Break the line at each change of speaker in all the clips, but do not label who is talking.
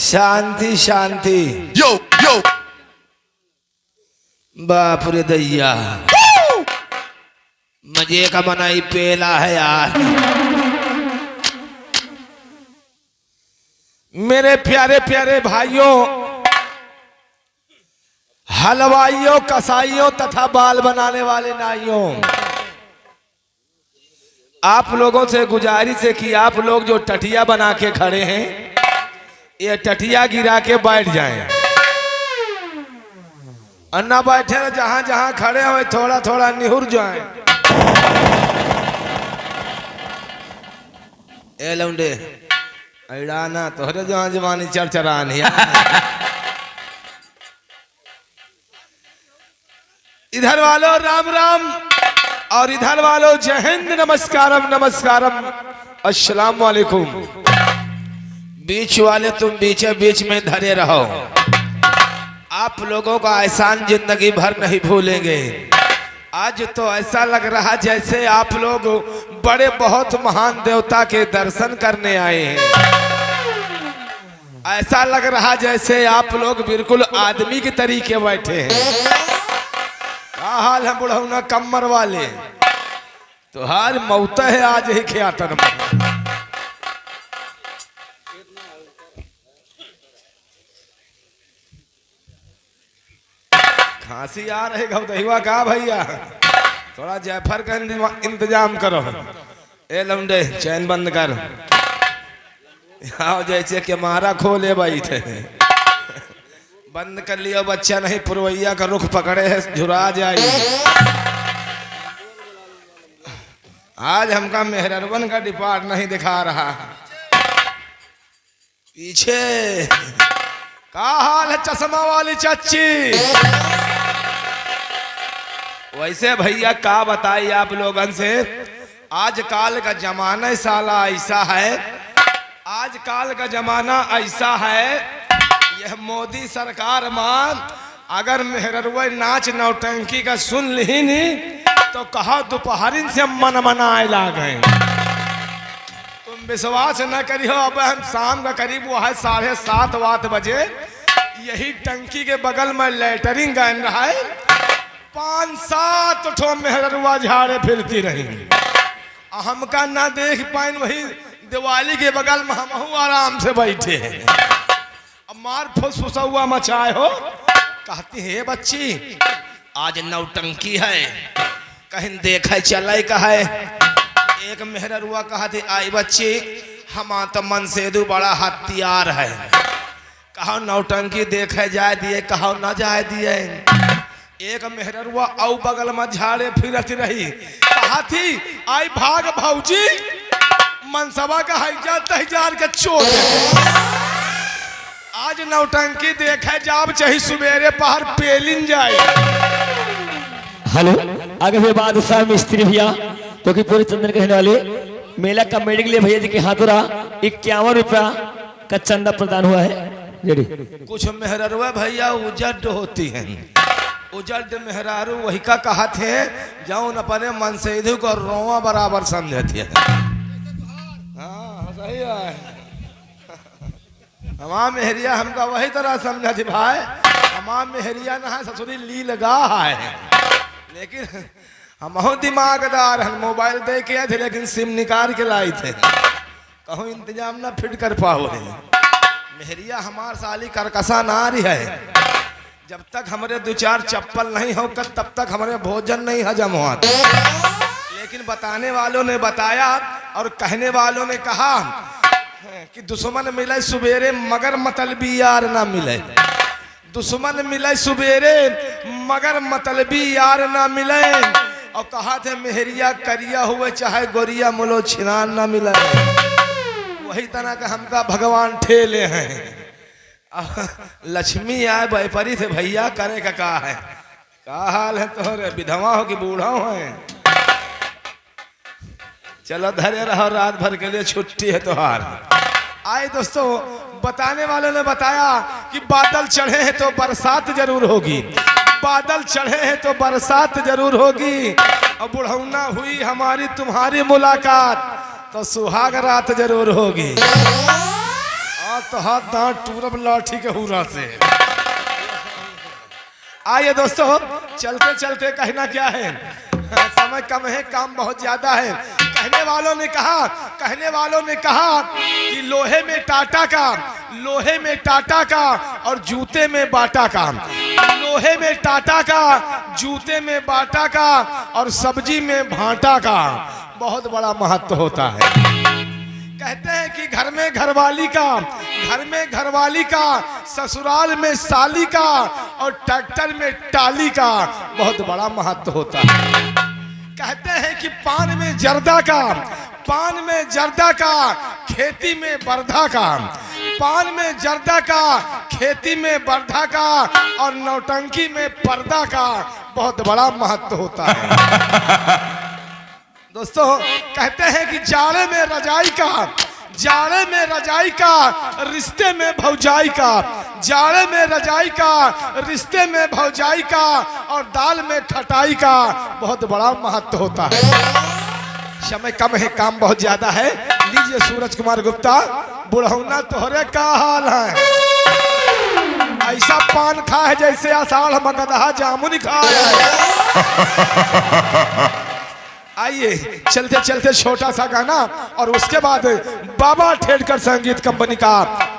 शांति शांति।
Yo, yo.
बाप रे दैया, मजे का बनाई पेला है यार। मेरे प्यारे प्यारे भाइयों, हलवाइयों, कसाइयों तथा बाल बनाने वाले नाइयों, आप लोगों से गुजारिश है कि आप लोग जो टटिया बना के खड़े हैं, ये टटिया गिरा के बैठ जाएं। अन्ना बैठे ना, जहां जहां खड़े हो थोड़ा थोड़ा निहुर जाएं। ए लौंडे अड़ाना तोहरे जवान जवानी चरचरान है। इधर वालों राम राम और इधर वालों जय हिंद, नमस्कारम नमस्कारम, अस्सलाम वालेकुम। बीच वाले तुम बीचे बीच में धरे रहो, आप लोगों का एहसान जिंदगी भर नहीं भूलेंगे। आज तो ऐसा लग रहा जैसे आप लोग बड़े बहुत महान देवता के दर्शन करने आए हैं। ऐसा लग रहा जैसे आप लोग बिल्कुल आदमी के तरीके बैठे हैं। क्या हाल है बुढ़ौना कमर वाले, तुहार मौत है आज ही ख्यातन में। खांसी आ रही घुदहिवा का भैया, थोड़ा जयफर का इंतजाम करो। ए लौंडे चैन बंद कर, आओ जैसे कि मारा खोले बैठे। बंद कर लियो बच्चा, नहीं पुरवैया का रुख पकड़े है झुरा जाए। आज हमका मेहरवन का डिपार्ट नहीं दिखा रहा। पीछे का हाल है चश्मा वाली चाची? वैसे भैया का बताइए आप लोगन से, आजकल का जमाना साला ऐसा है, आजकल का जमाना ऐसा है, यह मोदी सरकार मान अगर मेहररुआ नाच नौटंकी का सुन ली नहीं तो कहा दोपहरिन से मन मनाए लागे। तुम विश्वास न करियो, अब हम शाम का करीब वो है 7:30 बजे, यही टंकी के बगल में लेटरिंग गन रहा है, 5-7 ठो मेहररुआ झाड़े फिरती रही। हमका ना देख पाइन, वही दिवाली के बगल में हम आराम से बैठे हैं। अब मार फुसफुसा मचाए हो, कहती है बच्ची आज नौटंकी है, कहीं देखे चले का है। एक मेहररुआ कहती आई बच्ची हम तो मन से दू बड़ा हथियार है, कहो नौटंकी देखे जाए दिए, कहो न जाए दिए। एक मेहररुआ औ बगल में झाड़े फिरती रही, कहा थी आई भाग भौजी मनसबा का हजार के चोट। आज नौटंकी देखे जाब चाहे सुबेरे पहर पेलिन जाए।
हेलो आगे फिर बादशाह मिस्त्री भैया तो कि पूरे चंदन कहने वाले मेला कमेटी के लिए भैया जी के हाथों 51 रुपया का चंदा प्रदान हुआ है। रेडी
कुछ मेहररुआ भैया उजड होती हैं, उजड मेहरारू वही का कहा थे जाऊन अपने मन से इधर को रोवा बराबर समझती है। हाँ सही है, हमारा मेहरिया हमका वही तरह समझा थी भाई। हमारा मेहरिया ना है ससुरी ली लगा है, लेकिन हम दिमागदार हैं, मोबाइल दे के आए थे लेकिन सिम निकाल के लाई थे, कहूँ इंतजाम ना फिट कर पाओ। मेहरिया हमार साली करकसा नारी है, जब तक हमारे 2-4 चप्पल नहीं हो तब तक हमारे भोजन नहीं हजम हुआ। लेकिन बताने वालों ने बताया और कहने वालों ने कहा कि दुश्मन मिले सुबेरे मगर मतलबी यार ना मिले, दुश्मन मिले सुबेरे मगर मतलबी यार ना मिले। और कहा थे मेहरिया करिया हुए चाहे गोरिया मुलो छिनान ना मिले। वही तरह का हमका भगवान ठेले हैं। लक्ष्मी आए बैपरी थे भैया करे का है। का हाल है तोहरे, विधवा हो कि बूढ़ा हो है? चलो धरे रहो, रात भर के लिए छुट्टी है तोहार। आए दोस्तों, बताने वालों ने बताया कि बादल चढ़े हैं तो बरसात जरूर होगी, बादल चढ़े हैं तो बरसात जरूर होगी। और बुढ़ौना हुई हमारी तुम्हारी मुलाकात तो सुहाग रात जरूर होगी। हाथ हाथ दांत टूरब लाठी के हुरा से। आइए दोस्तों, चलते चलते कहना क्या है, समय कम है, काम बहुत ज्यादा है। कहने वालों ने कहा कि लोहे में टाटा का और जूते में बाटा का, लोहे में टाटा का, जूते में बाटा का और सब्जी में भांटा का बहुत बड़ा महत्व होता है। कहते हैं कि घर में घरवाली का, ससुराल में साली का और ट्रैक्टर में टाली का बहुत बड़ा महत्व होता है। कहते हैं कि पान में जर्दा का, खेती में बर्धा का, पान में जर्दा का, खेती में बर्धा का और नौटंकी में पर्दा का बहुत बड़ा महत्व होता है। दोस्तों, कहते हैं कि जाड़े में रजाई का, रिश्ते में भौजाई का, जाड़े में रजाई का, रिश्ते में भौजाई का और दाल में खटाई का बहुत बड़ा महत्व होता है। समय कम है, काम बहुत ज्यादा है। लीजिए सूरज कुमार गुप्ता, बुढ़ौना तोहरे का हाल है, ऐसा पान खा है जैसे आषाढ़ मगधा जामुन खाया है। आइए चलते चलते छोटा सा गाना और उसके बाद बाबा ठेडकर संगीत कंपनी का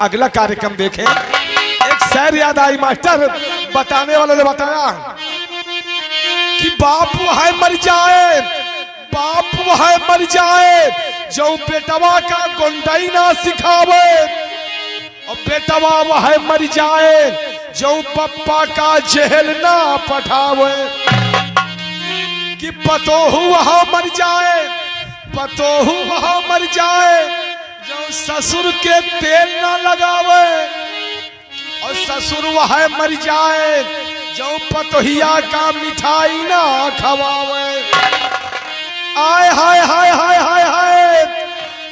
अगला कार्यक्रम देखें। एक शेर याद आई मास्टर, बताने वालों ने बताया कि बाप है मर जाए जो बेटवा का गोंडाई ना सिखावे, और बेटवा वह मर जाए जो पप्पा का जेल ना पठावे। कि पतोहू वहाँ मर जाए जो ससुर के तेल ना लगावे, और ससुर वहाँ मर जाए जो पतोहिया का मिठाई ना खवावे। आय हाय हाय हाय हाय हाय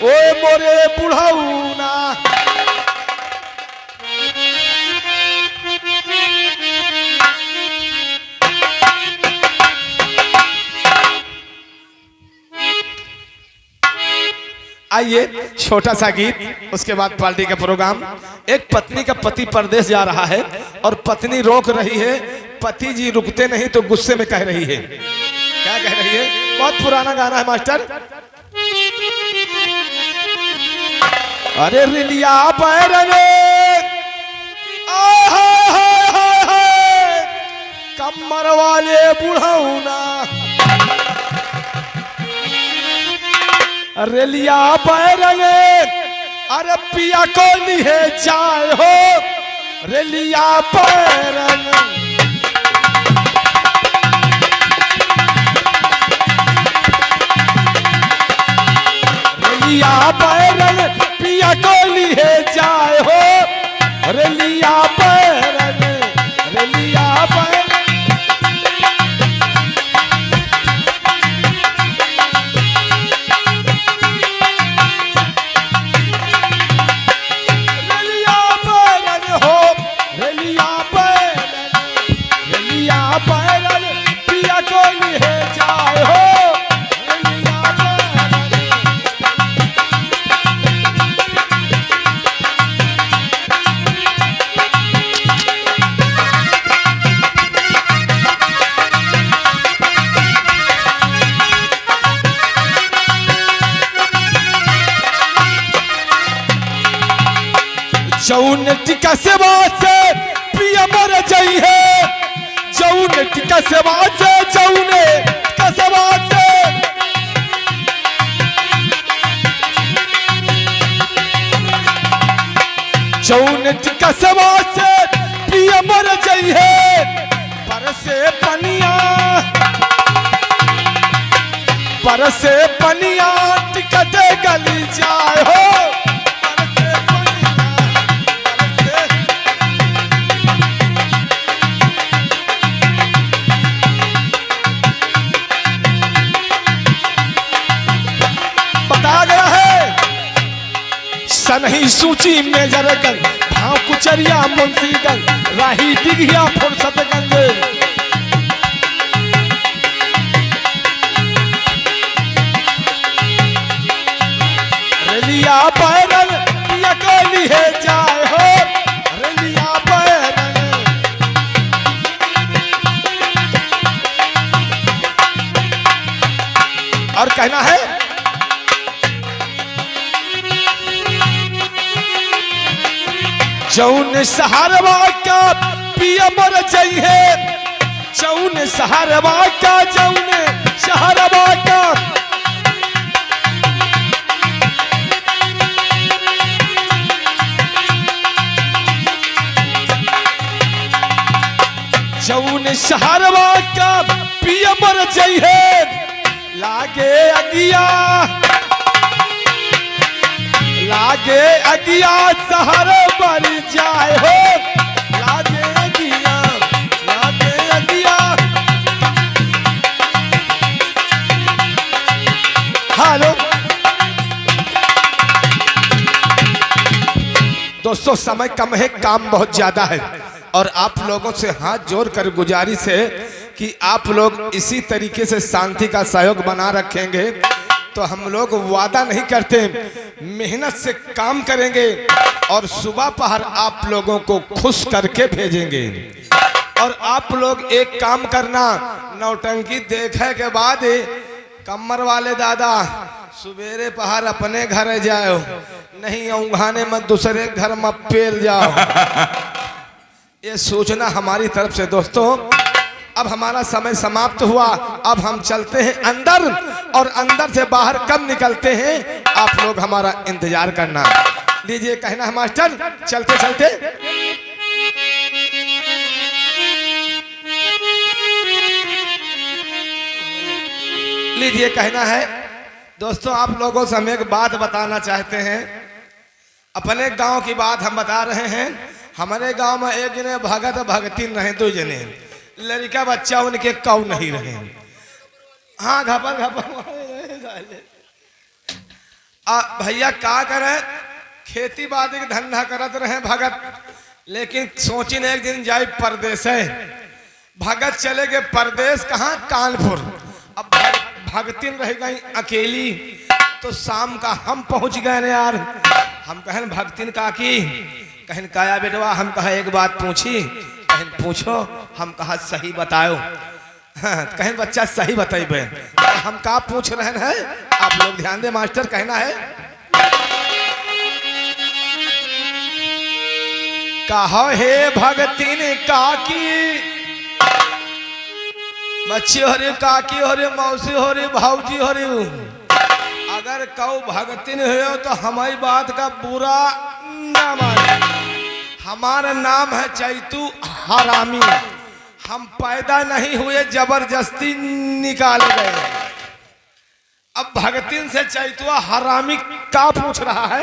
ओए मोरे बुढ़ौना। आइए छोटा सा गीत, उसके बाद पार्टी का प्रोग्राम। एक पत्नी का पति परदेश जा रहा है और पत्नी रोक रही है, पति जी रुकते नहीं तो गुस्से में कह रही है। क्या कह रही है? बहुत पुराना गाना है मास्टर। अरे रिलिया बैरने कमर वाले बुढ़ौना, रेलिया बैरने अरे पिया को लिए जाए हो, रेलिया बैरने। रेलिया बैरने पिया को लिए जाए हो, रेलिया बैरने, रेलिया बैरने। जौन टिका सेवा से पिया मर जाई है, जौन टिका सेवा से, जौन टिका सेवा से। जौन टिका सेवा से पिया मर जाई है, पर से पनिया टिकट गली जाए हो। सनही सूची में जरगन भाव कुचरिया मुंशीगंज, राही दिघिया फुर्सतगंज। रेलिया बैरन पिया को लिए जा जौन सहारवा का पिया मर जाइए, जौन सहारवा का, जौन सहारवा का जौन सहारवा का पिया मर जाइए, लागे अगिया, लागे अगिया सहर मर जाए हो, लागे अगिया, लागे अगिया। हेलो दोस्तों, समय कम है, काम बहुत ज्यादा है और आप लोगों से हाथ जोड़कर गुजारिश है कि आप लोग इसी तरीके से शांति का सहयोग बना रखेंगे तो हम लोग वादा नहीं करते, मेहनत से काम करेंगे और सुबह पहर आप लोगों को खुश करके भेजेंगे। और आप लोग एक काम करना, नौटंकी देखे के बाद कमर वाले दादा सुबेरे पहर अपने घर जाओ, नहीं औंघाने मत दूसरे घर में पेल जाओ। ये सूचना हमारी तरफ से। दोस्तों, अब हमारा समय समाप्त हुआ, अब हम चलते हैं अंदर और अंदर से बाहर कब निकलते हैं आप लोग हमारा इंतजार करना। लीजिए कहना है मास्टर, चलते चलते लीजिए कहना है। दोस्तों, आप लोगों से हम एक बात बताना चाहते हैं, अपने गांव की बात हम बता रहे हैं। हमारे गांव में एक जने भगत भगती रहे, दो जने लड़का बच्चा उनके कौ नहीं रहे। हाँ घपर घपर भैया का करे, खेती बाड़ी के धंधा करत रहे भगत, लेकिन सोची ने एक दिन जाए परदेश है। भगत चले गए परदेश, कहाँ? कानपुर। अब भगतिन रह गई अकेली, तो शाम का हम पहुंच गए यार। हम कहन भगतिन काकी, कहन काया बेटवा, हम कहा एक बात पूछी, कहन पूछो, हम कहा सही बताओ। हाँ, कहन बच्चा सही बताइबे। हम का पूछ रहे हैं आप लोग ध्यान दे मास्टर, कहना है कहो हे भगतिन काकी, बच्चे हो रे, काकी हो रे, मौसी हो रे, भाऊजी हो रे, अगर कौ भगतिन हो तो हमारी बात का बुरा ना माने। हमारा नाम है चैतू हरामी, हम पैदा नहीं हुए, जबरदस्ती निकाले गए। अब भगतिन से चैतुआ हरामी का पूछ रहा है,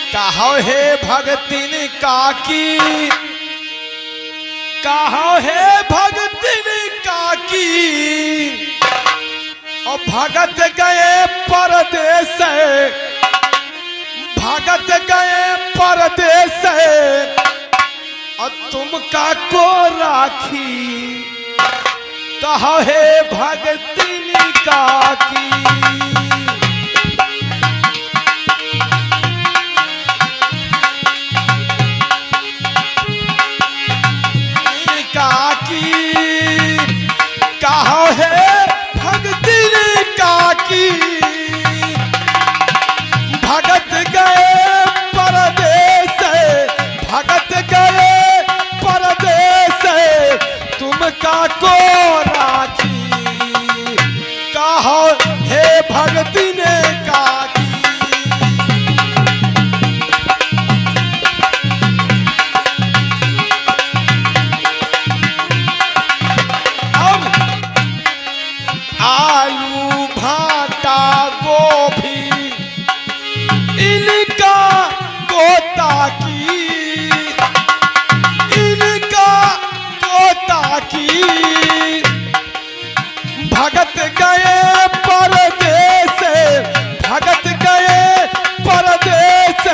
कहो हे भगतिन काकी, कहो हे भगतिन काकी, और भगत गए परदेस, भगत गए परदेस, और तुम का को राखी, कहो हे भगतिन काकी। कहो हे भगतिन काकी, भगत गए परदेस, भगत गए परदेस, तुम का को राखी, कहो हे भगतिन काकी। आलू भाटा गोभी इनका गोता की, इनका गोता की, भगत गए परदेस, भगत गए परदेस,